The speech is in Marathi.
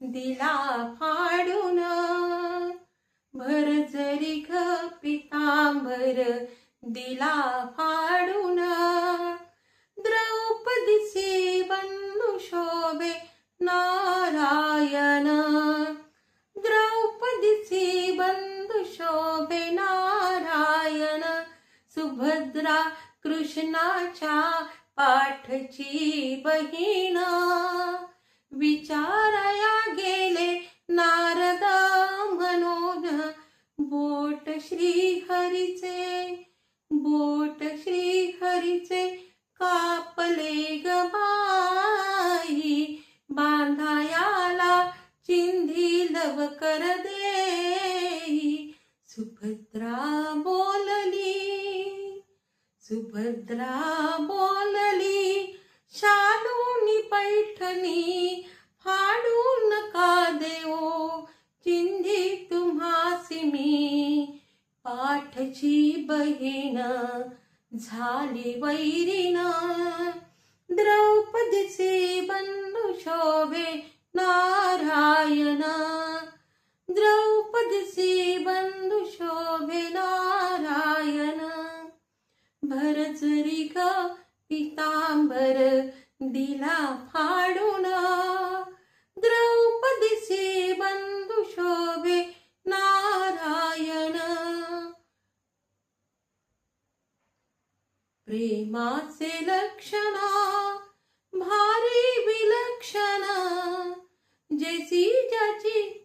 दिला फाडून भर जरी घ पितांबर दिला फाडून द्रौपदीचे बंधू शोभे नारायण द्रौपदीचे बंधू शोभे नारायण सुभद्रा कृष्णाच्या पाठची बहीण विचारया गेले नारद म्हणून बोट श्रीहरीचे कापले ग बाई बांधायाला चिंधी लवकर देई सुभद्रा बोलली शालूनी पैठणी फाडू नका देऊ चिंधी तुम्हासी मी पाठची बहीण झाली वैरीण द्रौपदीचे बंधू शोभे नारायण द्रौपदीचे बंधू शोभे नारायण भर जरी ग पितांबर दिला फाडून द्रौपदीचे बंधू शोभे नारायण प्रेमाचे लक्षण भारी विलक्षण जैसी ज्याची